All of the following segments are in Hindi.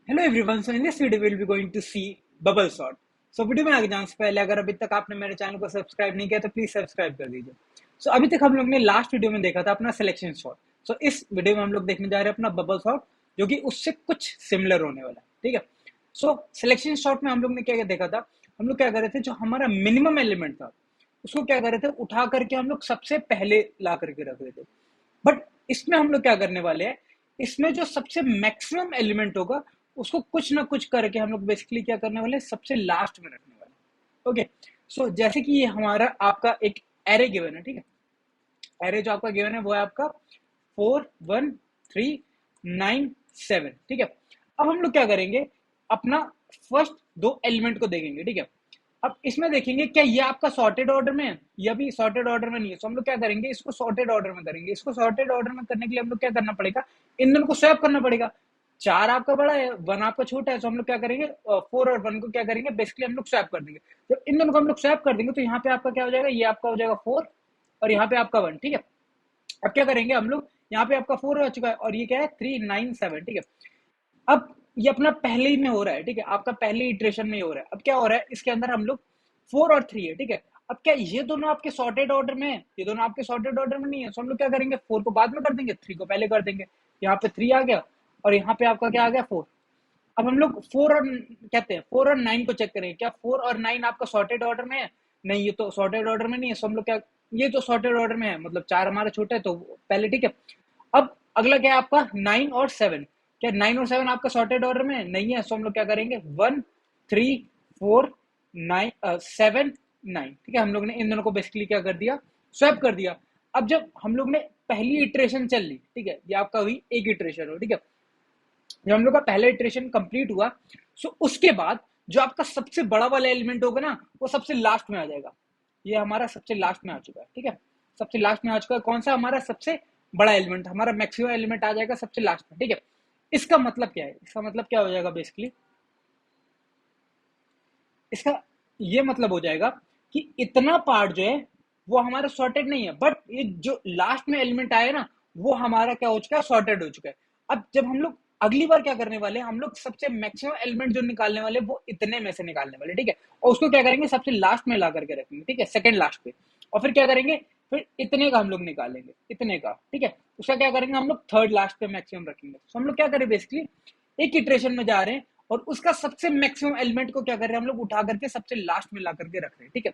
Hello everyone, so in this video will be going to see bubble sort. So video में आगे जाने से पहले अगर अभी तक आपने मेरे चैनल को सब्सक्राइब नहीं किया तो प्लीज सब्सक्राइब कर दीजिए। सो अभी तक हम लोग ने लास्ट वीडियो में देखा था अपना सिलेक्शन शॉट। सो इस वीडियो में हम लोग देखने जा रहे हैं अपना बबल शॉट, जो कि उससे कुछ सिमिलर होने वाला है। ठीक है। सो सिलेक्शन शॉट में हम लोग ने क्या क्या देखा था, हम लोग क्या कर रहे थे, जो हमारा मिनिमम एलिमेंट था उसको क्या कर रहे थे, उठा करके हम लोग सबसे पहले ला करके रख रहे थे। बट इसमें हम लोग क्या करने वाले हैं, इसमें जो सबसे मैक्सिमम एलिमेंट होगा उसको कुछ ना कुछ करके हम लोग बेसिकली क्या करने वाले हैं, सबसे लास्ट में रखने वाले हैं। ओके। सो जैसे कि ये हमारा आपका एक एरे गिवन है। ठीक है। एरे जो आपका गिवन है वो है आपका 4 1 3 9 7। ठीक है। अब हम लोग क्या करेंगे, अपना फर्स्ट दो एलिमेंट को देखेंगे। ठीक है। अब इसमें देखेंगे क्या ये आपका सॉर्टेड ऑर्डर में है, या भी सॉर्टेड ऑर्डर में नहीं है। तो हम लोग क्या करेंगे, इसको सॉर्टेड ऑर्डर में करेंगे। इसको सॉर्टेड ऑर्डर में करने के लिए हम लोग क्या करना पड़ेगा, इन दोनों को स्वैप करना पड़ेगा। 4 आपका बड़ा है, 1 आपका छोटा है, तो हम लोग क्या करेंगे, 4 और 1 को क्या करेंगे, बेसिकली हम लोग स्वैप कर देंगे। जब इन दोनों को हम लोग स्वैप कर देंगे तो यहाँ पे आपका क्या हो जाएगा, ये आपका हो जाएगा 4 और यहाँ पे आपका 1। ठीक है। अब क्या करेंगे हम लोग, यहाँ पे आपका 4 आ चुका है और ये क्या है 3 9 7। ठीक है। अब ये अपना पहले ही में हो रहा है। ठीक है। आपका पहले इटरेशन में ही हो रहा है। अब क्या हो रहा है, इसके अंदर हम लोग 4 और 3 है। ठीक है। अब क्या ये दोनों आपके सॉर्टेड ऑर्डर में है, ये दोनों आपके सॉर्टेड ऑर्डर में नहीं है। तो हम लोग क्या करेंगे, 4 को बाद में कर देंगे, 3 को पहले कर देंगे। यहाँ पे 3 आ गया और यहाँ पे आपका क्या आ गया 4। अब हम लोग 4 और कहते हैं 4 और 9 को चेक करेंगे, क्या 4 और 9 आपका सॉर्टेड ऑर्डर में है। नहीं, ये तो सॉर्टेड ऑर्डर में नहीं है। सो हम लोग क्या, ये तो सॉर्टेड ऑर्डर में है, मतलब 4 हमारा छोटा है तो पहले। ठीक है। अब अगला क्या है आपका 9 और 7। क्या 9 और 7 आपका सॉर्टेड ऑर्डर में नहीं है। सो हम लोग क्या करेंगे 1 3 4 9 7 9। ठीक है। हम लोग ने इन दोनों को बेसिकली क्या कर दिया, स्वैप कर दिया। अब जब हम लोग ने पहली इटरेशन चल ली, ठीक है, ये आपका हुई एक इटरेशन हो। ठीक है। जब हम लोग का पहला इटरेशन कंप्लीट हुआ, सो उसके बाद जो आपका सबसे बड़ा वाला एलिमेंट होगा ना, वो सबसे लास्ट में आ जाएगा। ये हमारा सबसे लास्ट में आ चुका है। ठीक है। सबसे लास्ट में आ चुका है। कौन सा हमारा सबसे बड़ा एलिमेंट, हमारा मैक्सिमम एलिमेंट आ जाएगा सबसे लास्ट में। ठीक है। इसका मतलब क्या है, इसका मतलब क्या हो जाएगा बेसिकली, इसका ये मतलब हो जाएगा कि इतना पार्ट जो है वो हमारा सॉर्टेड नहीं है, बट ये जो लास्ट में एलिमेंट आया ना, वो हमारा क्या हो चुका है, सॉर्टेड हो चुका है। अब जब हम लोग अगली बार क्या करने वाले हैं, हम लोग सबसे मैक्सिमम एलिमेंट जो निकालने वाले वो इतने में से निकालने वाले। ठीक है। और उसको क्या करेंगे, सबसे लास्ट में ला करके रखेंगे। ठीक है, सेकंड लास्ट पे। और फिर क्या करेंगे, फिर इतने का हम लोग निकालेंगे, इतने का। ठीक है। उसका क्या करेंगे, हम लोग थर्ड लास्ट पे मैक्सिमम रखेंगे। तो हम लोग क्या करें, बेसिकली एक इटरेशन में जा रहे हैं और उसका सबसे मैक्सिमम एलिमेंट को क्या कर रहे हैं, हम लोग उठा करके सबसे लास्ट में ला करके रख रहे हैं। ठीक है।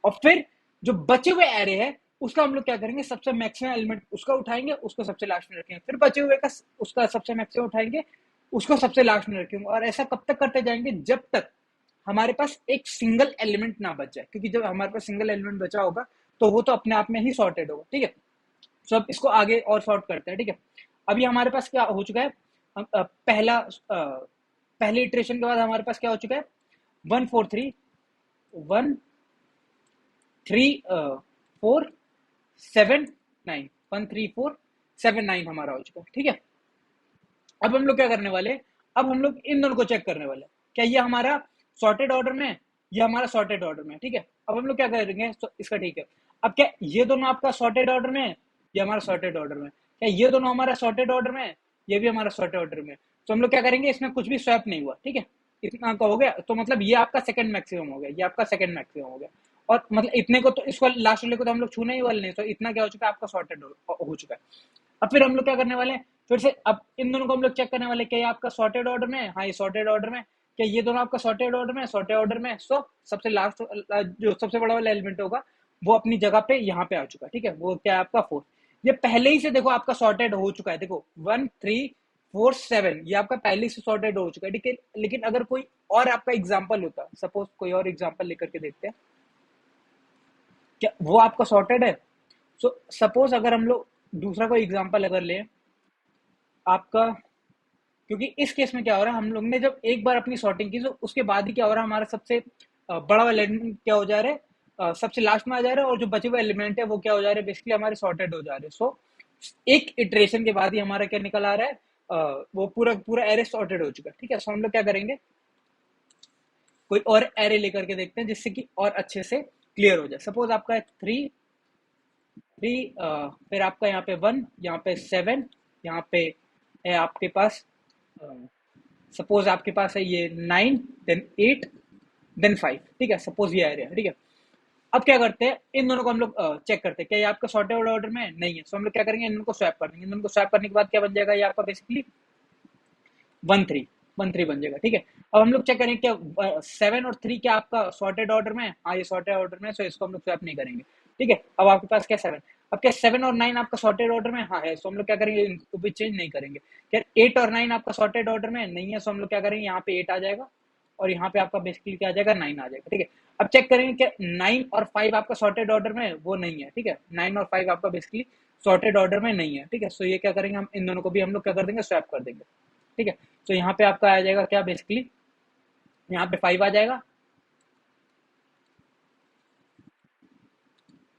और फिर जो बचे हुए एरे है उसका हम लोग क्या करेंगे, सबसे मैक्सिमम एलिमेंट उसका उठाएंगे, उसको सबसे लास्ट में रखेंगे। फिर बचे हुए का उसका सबसे मैक्सिमम उठाएंगे, उसको सबसे लास्ट में रखेंगे। और ऐसा कब तक करते जाएंगे, जब तक हमारे पास एक सिंगल एलिमेंट ना बच जाए। क्योंकि जब हमारे पास सिंगल एलिमेंट बचा होगा तो वो तो अपने आप में ही सॉर्टेड होगा। ठीक है। तो अब इसको आगे और सॉर्ट करते हैं। ठीक है। अभी हमारे पास क्या हो चुका है, पहले इटरेशन के बाद हमारे पास क्या हो चुका है, 1 4 3 1 3 4 7 9 हमारा हो चुका है। ठीक है। अब हम लोग क्या करने वाले, अब हम लोग इन दोनों को चेक करने वाले, क्या ये हमारा सॉर्टेड ऑर्डर में है, ये हमारा सॉर्टेड ऑर्डर में है। ठीक है। अब हम लोग क्या करेंगे, इसका ठीक है। अब क्या ये दोनों आपका सॉर्टेड ऑर्डर में है, ये हमारा सॉर्टेड ऑर्डर में है। क्या ये दोनों हमारा सॉर्टेड ऑर्डर में है, ये भी हमारा सॉर्टेड ऑर्डर में है। तो हम लोग क्या करेंगे, इसमें कुछ भी स्वैप नहीं हुआ। ठीक है। इतना का हो गया, तो मतलब ये आपका सेकंड मैक्सिमम हो गया, ये आपका सेकंड मैक्सिमम हो गया। और मतलब इतने को तो, इसको लास्ट वाले को तो हम लोग छूने ही वाले नहीं। तो इतना क्या हो चुका है, आपका सॉर्टेड हो चुका है। अब फिर हम लोग क्या करने वाले हैं, फिर से अब इन दोनों को हम लोग चेक करने वाले, क्या ये आपका सॉर्टेड ऑर्डर में है, हाँ ये सॉर्टेड ऑर्डर में। क्या ये दोनों आपका सॉर्टेड ऑर्डर में, सॉर्टेड ऑर्डर में। सो सबसे लास्ट जो सबसे बड़ा वाला एलिमेंट होगा वो अपनी जगह पे यहाँ पे आ चुका है। ठीक है। वो क्या है आपका 4। ये पहले ही से देखो आपका सॉर्टेड हो चुका है। देखो 1 3 4 7 ये आपका पहले से सॉर्टेड हो चुका है। ठीक है। लेकिन अगर कोई और आपका एग्जाम्पल होता, सपोज कोई और एग्जाम्पल लेकर के देखते हैं, क्या वो आपका सॉर्टेड है। सो सपोज अगर हम लोग दूसरा कोई एग्जाम्पल अगर ले आपका, क्योंकि इस केस में क्या हो रहा है, हम लोग ने जब एक बार अपनी सॉर्टिंग की तो उसके बाद ही क्या हो रहा है, हमारा सबसे बड़ा वाला एलिमेंट क्या हो जा रहा है, सबसे लास्ट में आ जा रहा है। और जो बचे हुए एलिमेंट है वो क्या हो जा रहे हैं, बेसिकली हमारे सॉर्टेड हो जा रहे हैं। सो एक इटरेशन के बाद ही हमारा क्या निकल आ रहा है, वो पूरा पूरा एरे सॉर्टेड हो चुका है। ठीक है। सो हम लोग क्या करेंगे, कोई और एरे लेकर के देखते हैं जिससे कि और अच्छे से क्लियर हो जाए। सपोज आपका है 3 फिर आपका यहाँ पे 1, यहाँ पे 7, यहाँ पे है आपके पास सपोज आपके पास है ये 9 देन 8 देन 5, ठीक है, सपोज ये एरिया, ठीक है। अब क्या करते हैं, इन दोनों को हम लोग चेक करते हैं क्या ये आपका सॉर्टेड ऑर्डर में नहीं है, तो हम लोग क्या करेंगे, इन दोनों को स्वैप कर देंगे। इन दोनों को स्वैप करने के बाद क्या बन जाएगा, ये आपका बेसिकली 1 3 बन जाएगा, ठीक है। अब हम लोग चेक करेंगे क्या 7 और 3 क्या आपका सॉर्टेड ऑर्डर में है, हाँ ये सॉर्टेड ऑर्डर में है, सो इसको हम लोग स्वैप नहीं करेंगे, ठीक है। अब आपके पास क्या 7, अब क्या 7 और 9 आपका सॉर्टेड ऑर्डर में हाँ है, सो हम लोग क्या करेंगे, इनको भी चेंज नहीं करेंगे। क्या 8 और 9 आपका सॉर्टेड ऑर्डर में नहीं है, सो हम लोग क्या करेंगे, यहाँ पे 8 आ जाएगा और यहाँ पे आपका बेसिकली क्या आ जाएगा, 9 आ जाएगा, ठीक है। अब चेक करेंगे क्या 9 और 5 आपका सॉर्टेड ऑर्डर में वो नहीं है, ठीक है। 9 और 5 आपका बेसिकली सॉर्टेड ऑर्डर में नहीं है, ठीक है। सो ये क्या करेंगे, हम इन दोनों को भी हम लोग क्या कर देंगे, स्वैप कर देंगे, ठीक है। तो यहाँ पे आपका आ जाएगा क्या, बेसिकली यहाँ पे 5 आ जाएगा,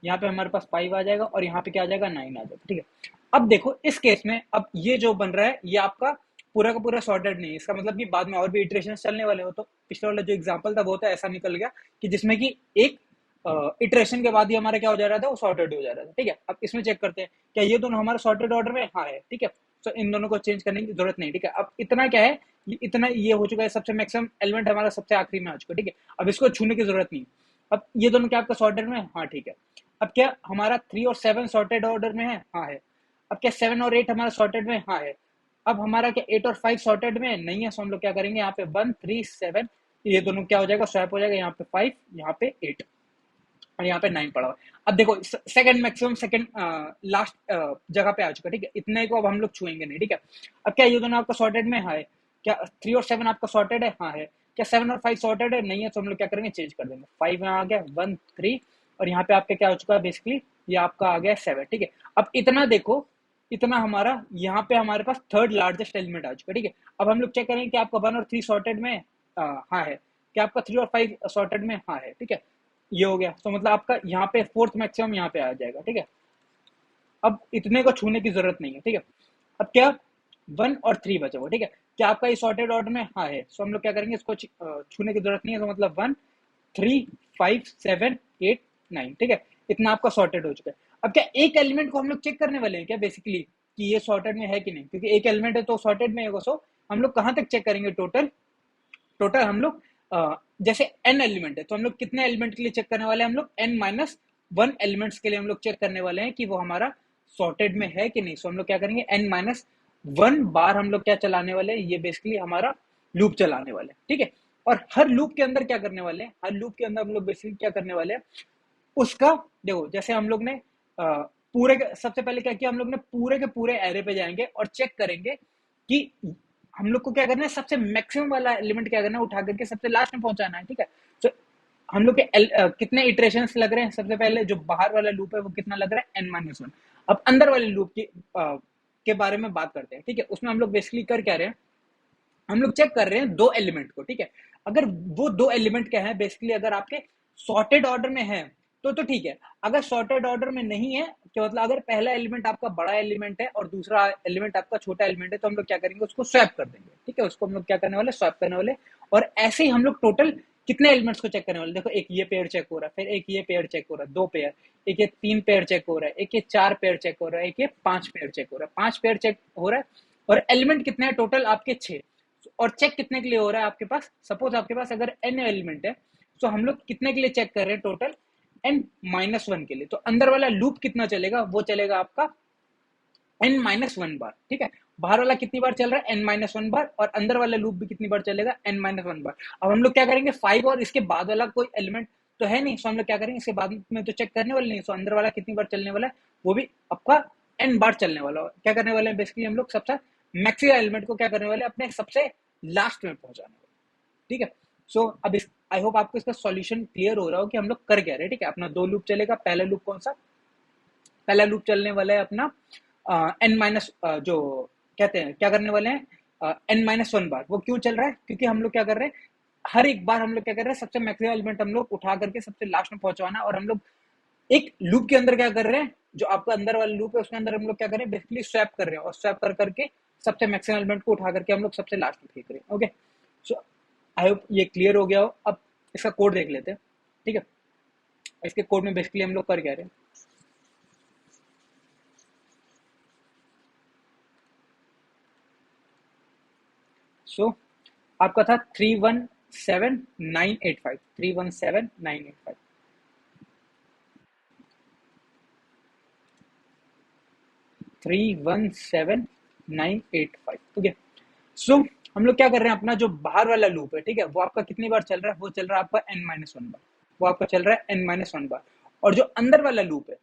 यहाँ पे हमारे पास 5 आ जाएगा और यहाँ पे क्या आ जाएगा, 9 आ जाएगा, ठीक है। अब देखो इस केस में अब ये जो बन रहा है ये आपका पूरा का पूरा सॉर्टेड नहीं है, इसका मतलब कि बाद में और भी इटरेशन चलने वाले हो। तो पिछले वाला जो एग्जांपल था वो तो ऐसा निकल गया कि जिसमें कि एक इटरेशन के बाद ही हमारा क्या हो जा रहा था, वो सॉर्टेड हो जा रहा था, ठीक है। अब इसमें चेक करते हैं क्या ये दोनों हमारे सॉर्टेड ऑर्डर में हाँ है, ठीक है। तो इन दोनों को चेंज करने की जरूरत नहीं, ठीक है। अब इतना क्या है, इतना ये हो चुका है, सबसे मैक्सिमम एलिमेंट हमारा सबसे आखिरी में आ चुका है, ठीक है। अब इसको छूने की जरूरत नहीं। अब ये दोनों क्या आपका सॉर्टेड में, हाँ ठीक है। अब क्या हमारा 3 और 7 सॉर्टेड ऑर्डर में है, हाँ है। अब क्या 7 और 8 हमारा सॉर्टेड में, हाँ है। अब हमारा क्या 8 और 5 सॉर्टेड में नहीं है, सो हम लोग क्या करेंगे, यहाँ पे 1 3 7 ये दोनों क्या हो जाएगा, स्वैप हो जाएगा, यहाँ पे 5 यहाँ पे 8 और यहाँ पे 9 पड़ा हुआ। अब देखो सेकंड मैक्सिमम सेकंड लास्ट जगह पे आ चुका, ठीक है। इतने को अब हम लोग छुएंगे नहीं, ठीक है। अब क्या ये दोनों आपका सॉर्टेड में, हाँ है। क्या 3 और 7 आपका सॉर्टेड है, हाँ है। क्या 7 और 5 सॉर्टेड है, नहीं है, तो हम लोग क्या करेंगे, चेंज कर देंगे। 5 यहाँ आ गया 1 3 और यहाँ पे आपका क्या हो चुका है, बेसिकली ये आपका आ गया 7, ठीक है। अब इतना देखो, इतना हमारा यहाँ पे हमारे पास थर्ड लार्जेस्ट एलिमेंट आ चुका है, ठीक है। अब हम लोग चेक करेंगे कि आपका 1 और 3 सॉर्टेड में हाँ है, क्या आपका 3 और 5 सॉर्टेड में, हाँ है, ठीक है। ये हो गया, तो मतलब आपका यहाँ पे फोर्थ मैक्सिमम यहाँ पे आ जाएगा, ठीक है। अब इतने को छूने की जरूरत नहीं है, ठीक है। अब क्या 1 और 3 बचा हुआ, ठीक है। क्या आपका ये सॉर्टेड ऑर्डर में, हाँ है, सो हम लोग क्या करेंगे, इसको छूने की जरूरत नहीं है, तो मतलब 1 3 5 7 8 9, ठीक है। इतना आपका सॉर्टेड हो चुका है। अब क्या एक एलिमेंट को हम लोग चेक करने वाले हैं क्या, बेसिकली कि ये सॉर्टेड में है कि नहीं, क्योंकि एक एलिमेंट है तो सॉर्टेड में है, सो हम लोग कहाँ तक चेक करेंगे, टोटल टोटल हम लोग जैसे n एलिमेंट है तो हम लोग कितने एलिमेंट के लिए चेक करने वाले हैं, हम लोग n-1 एलिमेंट्स के लिए हम लोग चेक करने वाले हैं कि वो हमारा सॉर्टेड में है कि नहीं। सो हम लोग क्या करेंगे, n-1 बार हम लोग क्या चलाने वाले हैं, ये बेसिकली हमारा लूप चलाने वाले हैं, ठीक है। और हर लूप के अंदर क्या करने वाले हैं, हर लूप के अंदर हम लोग बेसिकली क्या करने वाले हैं, उसका देखो जैसे हम लोग ने पूरे सबसे पहले क्या किया, हम लोग ने पूरे के पूरे एरे पे जाएंगे और चेक करेंगे कि हम लोग को क्या करना है, सबसे मैक्सिमम वाला एलिमेंट क्या करना है, उठा करके सबसे लास्ट में पहुंचाना है, ठीक है। तो हम लोग के कितने इटरेशंस लग रहे हैं, सबसे पहले जो बाहर वाला लूप है वो कितना लग रहा है, n-1। अब अंदर वाले लूप के बारे में बात करते हैं, ठीक है। उसमें हम लोग बेसिकली कर क्या रहे हैं, हम लोग चेक कर रहे हैं दो एलिमेंट को, ठीक है। अगर वो दो एलिमेंट क्या है, बेसिकली अगर आपके सॉर्टेड ऑर्डर में है तो ठीक है। अगर सॉर्टेड ऑर्डर में नहीं है, क्या मतलब अगर पहला एलिमेंट आपका बड़ा एलिमेंट है और दूसरा एलिमेंट आपका छोटा एलिमेंट है, तो हम लोग क्या करेंगे, उसको स्वैप कर देंगे, ठीक है। उसको हम लोग क्या करने वाले, स्वैप करने वाले। और ऐसे ही हम लोग टोटल कितने एलिमेंट्स को चेक करने वाले, देखो एक ये पेयर चेक हो रहा है, फिर एक ये पेयर चेक हो रहा है, 2 पेयर, एक ये 3 पेयर चेक हो रहा है, एक ये 4 पेयर चेक हो रहा है, एक ये 5 पेयर चेक हो रहा है, 5 पेयर चेक हो रहा है। और एलिमेंट कितने हैं टोटल आपके 6। और चेक कितने के लिए हो रहा है आपके पास, सपोज आपके पास अगर n एलिमेंट है, तो हम लोग कितने के लिए चेक कर रहे हैं, टोटल n-1 के लिए। तो अंदर वाला लूप कितना चलेगा, वो चलेगा आपका n-1 बार, ठीक है। बाहर वाला कितनी बार चल रहा है, n-1 बार, और अंदर वाला लूप भी कितनी बार चलेगा, n-1 बार। अब हम लोग क्या करेंगे, 5 और इसके बाद वाला कोई एलिमेंट तो है नहीं, सो हम लोग क्या करेंगे, इसके बाद में तो चेक करने वाले नहीं, सो अंदर वाला कितनी बार चलने वाला है, वो भी आपका n बार चलने वाला है। क्या करने वाले हैं, बेसिकली हम लोग सबसे मैक्सिमम एलिमेंट को क्या करने वाले हैं, अपने सबसे लास्ट में पहुंचाने वाले, ठीक है। सो अब इस आई होप आपको इसका सॉल्यूशन क्लियर हो रहा हो कि हम लोग कर क्या रहे हैं, ठीक है। अपना 2 लूप चलेगा, पहला लूप कौन सा, पहला लूप चलने वाला है अपना n माइनस जो कहते हैं क्या करने वाले हैं, n-1 बार। वो क्यों चल रहा है, क्योंकि हम लोग क्या कर रहे हैं, हर एक बार हम लोग क्या कर रहे हैं, सबसे मैक्सिमम एलिमेंट हम लोग उठा करके सबसे लास्ट में पहुंचवाना। और हम लोग एक लूप के अंदर क्या कर रहे हैं, जो आपका अंदर वाला लूप है उसके अंदर हम लोग क्या कर रहे हैं, बेसिकली स्वैप कर रहे हैं, और स्वैप कर करके सबसे मैक्सिमम एलिमेंट को उठा करके हम लोग सबसे लास्ट में फेंक रहे हैं। ओके, सो आई होप ये क्लियर हो गया हो। अब इसका कोड देख लेते हैं, ठीक है। इसके कोड में बेसिकली हम लोग कर क्या रहे हैं, सो आपका था 317985, 317985। ठीक है। सो हम लोग क्या कर रहे हैं, अपना जो बाहर वाला लूप है, ठीक है, वो आपका कितनी बार चल रहा है, वो चल रहा है आपका n-1 बार, वो आपका चल रहा है n-1 बार। और जो अंदर वाला लूप है,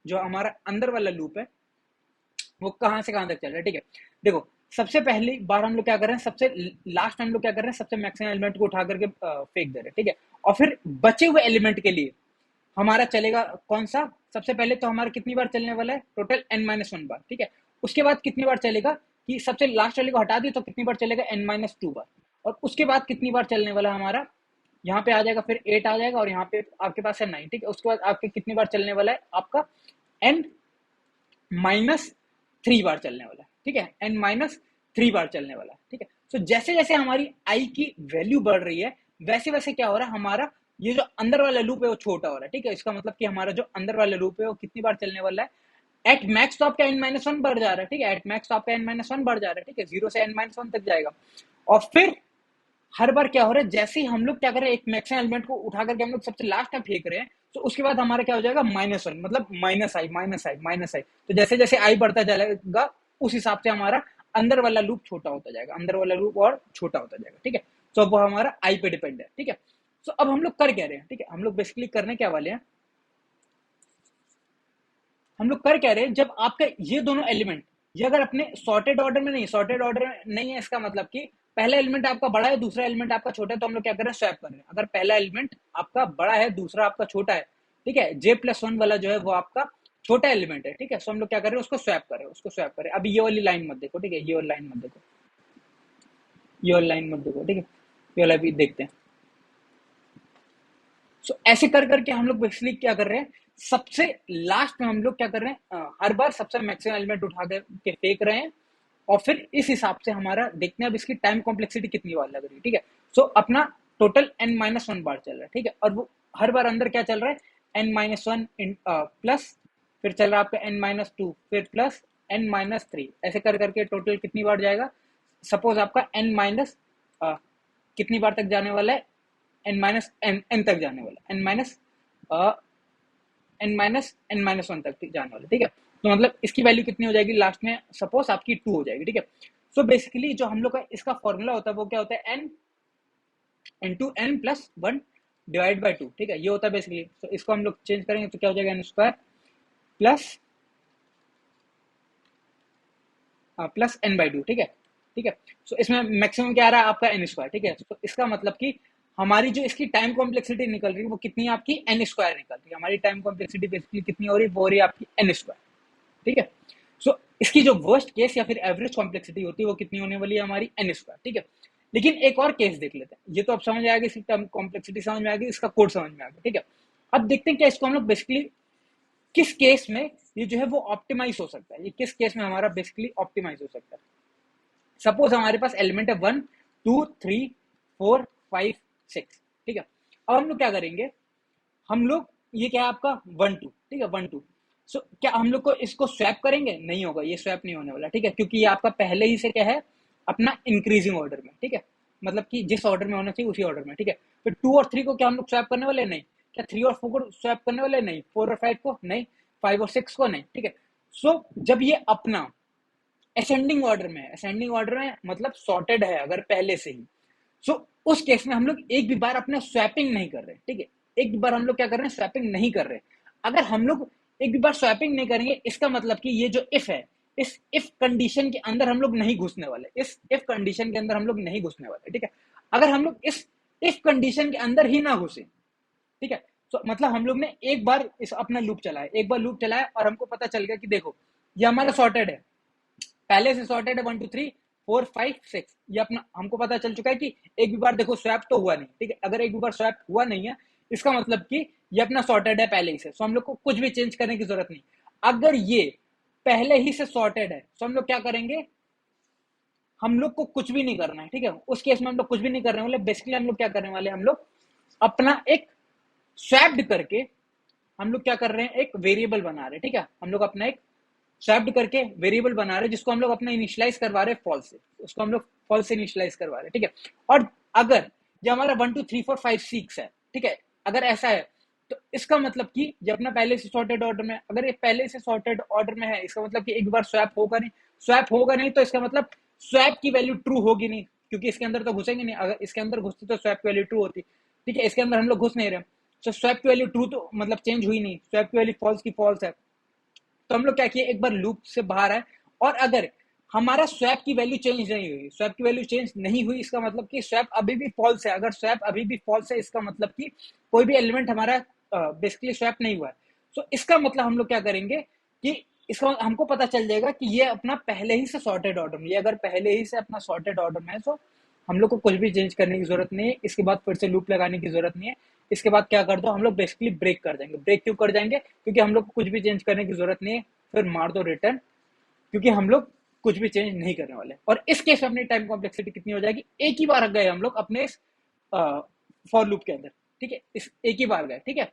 जो हमारा अंदर वाला लूप है, वो कहां से कहां तक चल रहा है, ठीक है। देखो, सबसे पहली बार हम लोग क्या कर रहे हैं, सबसे लास्ट हम लोग क्या कर रहे हैं, सबसे मैक्सिमम एलिमेंट को उठा करके फेंक दे रहे हैं, ठीक है। और फिर बचे हुए एलिमेंट के लिए हमारा चलेगा कौन सा, सबसे पहले तो हमारा कितनी बार चलने वाला है, टोटल n-1 बार, ठीक है। उसके बाद कितनी बार चलेगा, कि सबसे लास्ट वाले को हटा दी तो कितनी बार चलेगा, n-2 बार। और उसके बाद कितनी बार चलने वाला हमारा, यहाँ पे आ जाएगा, फिर 8 आ जाएगा, और यहाँ पे आपके पास है 9, ठीक है। उसके बाद आपके कितनी बार चलने वाला है, आपका n-3 बार चलने वाला है, ठीक है, n-3 बार चलने वाला है, ठीक है। तो जैसे जैसे हमारी i की वैल्यू बढ़ रही है, वैसे वैसे क्या हो रहा है, हमारा ये जो अंदर वाला लूप है वो छोटा हो रहा है, ठीक है। इसका मतलब कि हमारा जो अंदर वाला लूप है वो कितनी बार चलने वाला है, एट मैक्स तो आपका n-1 बढ़ जा रहा है, ठीक है, एट मैक्स तो आपका n-1 बढ़ जा रहा है, ठीक है, 0 से n-1 तक जाएगा। और फिर हर बार क्या हो रहा है, जैसे ही हम लोग क्या कर रहे हैं, एक मैक्सिमम एलिमेंट को उठा करके हम लोग सबसे लास्ट में फेंक रहे हैं, तो उसके बाद हमारा क्या हो जाएगा, -1, मतलब -i। तो जैसे जैसे i बढ़ता जाएगा, उस हिसाब से हमारा अंदर वाला लूप छोटा होता जाएगा, अंदर वाला लूप और छोटा होता जाएगा, ठीक है। तो अब वो हमारा i पे डिपेंड है, ठीक है। तो अब हम लोग कर क्या रहे हैं, ठीक है, हम लोग बेसिकली करने क्या वाले हैं, हम लोग कर क्या रहे हैं, जब आपका ये दोनों एलिमेंट, ये अगर अपने सॉर्टेड ऑर्डर में नहीं, सॉर्टेड ऑर्डर में नहीं है, इसका मतलब कि पहला एलिमेंट आपका बड़ा है, दूसरा एलिमेंट आपका छोटा है, तो हम लोग क्या कर रहे हैं, स्वैप कर रहे हैं। अगर पहला एलिमेंट आपका बड़ा है, दूसरा आपका छोटा है, ठीक है, j+1 वाला जो है वो आपका छोटा एलिमेंट है, ठीक है। सो हम लोग क्या कर रहे हैं, उसको स्वैप कर रहे हैं, उसको स्वैप कर रहे हैं। अभी ये वाली लाइन मत देखो, ठीक है, ये वाली लाइन मत देखो, ये वाली लाइन मत देखो, ठीक है, ये वाला भी देखते हैं। सो ऐसे कर करके हम लोग बेसिकली क्या कर रहे हैं, सबसे लास्ट में हम लोग क्या कर रहे हैं, हर बार सबसे मैक्सिमम एलिमेंट उठा के फेंक रहे हैं, और फिर इस हिसाब से हमारा देखते हैं अब इसकी टाइम कॉम्प्लेक्सिटी कितनी बार लग रही है, ठीक है। सो अपना टोटल n-1 बार चल रहा है, ठीक है, और वो हर बार अंदर क्या चल रहा है, n-1 प्लस, फिर चल रहा है आपका n-2, फिर प्लस n-3, ऐसे कर करके टोटल कितनी बार जाएगा, सपोज आपका कितनी बार तक जाने वाला है, n तक जाने वाला, n-1 तक जाने वाला, ठीक है। तो मतलब इसकी वैल्यू कितनी हो जाएगी लास्ट में, सपोज आपकी 2 हो जाएगी, ठीक है। सो बेसिकली जो हम लोग का इसका फॉर्मूला होता है वो क्या होता है, n into n plus 1 divide by 2, ठीक है, ये होता है बेसिकली। तो इसको हम लोग चेंज करेंगे तो क्या हो जाएगा, n² प्लस n/2, ठीक है, ठीक है। सो इसमें मैक्सिमम क्या आ रहा है आपका n², ठीक है। तो इसका मतलब कि हमारी जो इसकी टाइम कॉम्प्लेक्सिटी निकल रही है वो कितनी है, आपकी n² निकल रही है। हमारी टाइम कॉम्प्लेक्सिटी बेसिकली कितनी हो रही है, वो हो रही है आपकी n², ठीक है। सो इसकी जो वर्स्ट केस या फिर एवरेज कॉम्प्लेक्सिटी होती है वो कितनी होने वाली है, हमारी n², ठीक है। लेकिन एक और केस देख लेते हैं, ये तो अब समझ में आएगी, इसकी टर्म कॉम्प्लेक्सिटी समझ में आएगी, इसका कोड समझ में आ गया, ठीक है। अब देखते हैं क्या इसको हम लोग बेसिकली किस केस में ये जो है वो ऑप्टिमाइज हो सकता है, ये किस केस में हमारा बेसिकली ऑप्टिमाइज हो सकता है। सपोज हमारे पास एलिमेंट है 1 2 3 4 5 6, ठीक है। अब हम लोग क्या करेंगे, हम लोग ये क्या है आपका 1 2, ठीक है, 1 2। सो क्या हम लोग को इसको स्वैप करेंगे, नहीं होगा, ये स्वैप नहीं होने वाला, ठीक है, क्योंकि ये आपका पहले ही से क्या है, अपना इंक्रीजिंग ऑर्डर में, ठीक है, मतलब कि जिस ऑर्डर में होना चाहिए उसी ऑर्डर में, ठीक है। फिर 2 और 3 को क्या हम लोग स्वैप करने वाले, नहीं। क्या 3 और 4 को स्वैप करने वाले, नहीं। 4 और 5 को नहीं, 5 और 6 को नहीं, ठीक है। सो जब ये अपना असेंडिंग ऑर्डर में है, असेंडिंग ऑर्डर में मतलब सॉर्टेड है अगर पहले से ही, सो उस केस में हम लोग एक भी बार अपना स्वैपिंग नहीं कर रहे, ठीक है, एक भी बार हम लोग क्या कर रहे हैं, स्वैपिंग नहीं कर रहे। अगर हम लोग एक भी बार स्वैपिंग नहीं करेंगे, इसका मतलब कि ये जो इफ है, इस इफ कंडीशन के अंदर हम लोग नहीं घुसने वाले, इस इफ कंडीशन के अंदर हम लोग नहीं घुसने वाले, ठीक है। अगर हम लोग इस इफ कंडीशन के अंदर ही ना घुसे, ठीक है, तो मतलब हम लोग ने एक बार इस अपना लूप चलाया, एक बार लूप चलाया और हमको पता चल गया कि देखो ये हमारा सॉर्टेड है, पहले से सॉर्टेड है, 1 2 3 4 5 6, ये अपना हमको पता चल चुका है कि एक भी बार देखो स्वैप तो हुआ नहीं, ठीक है। अगर एक भी बार स्वैप हुआ नहीं है, इसका मतलब कि ये अपना सॉर्टेड है पहले ही से, सो हम लोग को कुछ भी चेंज करने की जरूरत नहीं। अगर ये पहले ही से सॉर्टेड है, सो हम लोग क्या करेंगे, हम लोग को कुछ भी नहीं करना है, ठीक है, उस केस में हम लोग कुछ भी नहीं करने वाले। बेसिकली हम लोग क्या करने वाले, हम लोग अपना एक स्वैप्ड करके हम लोग क्या कर रहे हैं, एक वेरिएबल बना रहे हैं, ठीक है, हम लोग अपना एक स्वैप्ड करके वेरिएबल बना रहे हैं जिसको हम लोग अपना इनिशियलाइज करवा रहे हैं फॉल्स से, उसको हम लोग फॉल्स से इनिशियलाइज करवा रहे हैं, ठीक है। और अगर जो हमारा 1 2 3 4 5 6 है, ठीक है, अगर ऐसा है तो इसका मतलब कि जब अपना पहले से सॉर्टेड ऑर्डर में, अगर ये पहले से सॉर्टेड ऑर्डर में है, इसका मतलब कि एक बार स्वैप होगा नहीं, स्वैप होगा नहीं तो इसका मतलब स्वैप की वैल्यू ट्रू होगी नहीं, क्योंकि इसके अंदर तो घुसेंगे नहीं, अगर इसके अंदर घुसती तो स्वैप की वैल्यू ट्रू होती, ठीक है। इसके अंदर हम लोग घुस नहीं रहे, तो स्वैप की वैल्यू ट्रू तो मतलब चेंज हुई नहीं, स्वैप की वैल्यू फॉल्स की फॉल्स है, तो हम लोग क्या किए, एक बार लूप से बाहर आए, और अगर हमारा स्वैप की वैल्यू चेंज नहीं हुई, स्वैप की वैल्यू चेंज नहीं हुई, इसका मतलब कि स्वैप अभी भी फॉल्स है, अगर स्वैप अभी भी फॉल्स है इसका मतलब कि कोई भी एलिमेंट हमारा बेसिकली स्वैप नहीं हुआ है। तो इसका मतलब हम लोग क्या करेंगे कि इसका हमको पता चल जाएगा कि ये अपना पहले ही से सॉर्टेड ऑर्डर में, ये अगर पहले ही से अपना सॉर्टेड ऑर्डर में है तो हम लोग को कुछ भी चेंज करने की जरूरत नहीं है, इसके बाद फिर से लूप लगाने की जरूरत नहीं है। इसके बाद क्या कर दो, हम लोग बेसिकली ब्रेक कर देंगे। ब्रेक क्यों कर जाएंगे, क्योंकि हम लोग को कुछ भी चेंज करने की जरूरत नहीं है, फिर मार दो रिटर्न, क्योंकि हम लोग कुछ भी चेंज नहीं करने वाले। और इस केस में अपनी टाइम कॉम्प्लेक्सिटी कितनी हो जाएगी, एक ही बार गए हम लोग अपने फॉर लूप के अंदर, ठीक है, इस एक ही बार गए, ठीक है।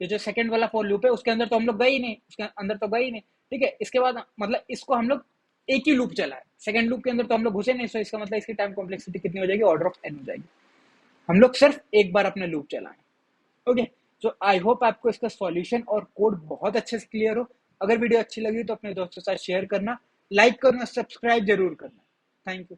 ये जो सेकंड वाला फॉर लूप है उसके अंदर तो हम लोग गए ही नहीं, उसके अंदर तो गए ही नहीं, ठीक है। इसके बाद मतलब इसको हम लोग एक ही लूप चला है, सेकंड लूप के अंदर तो हम लोग घुसे नहीं, सो इसका मतलब इसकी टाइम कॉम्प्लेक्सिटी कितनी हो जाएगी, ऑर्डर ऑफ एन हो जाएगी। हम लोग सिर्फ एक बार अपना लूप चलाएं। ओके, सो आई होप आपको इसका सॉल्यूशन और कोड बहुत अच्छे से क्लियर हो। अगर वीडियो अच्छी लगी तो अपने दोस्तों के साथ शेयर करना, लाइक करना, सब्सक्राइब जरूर करना। Thank you.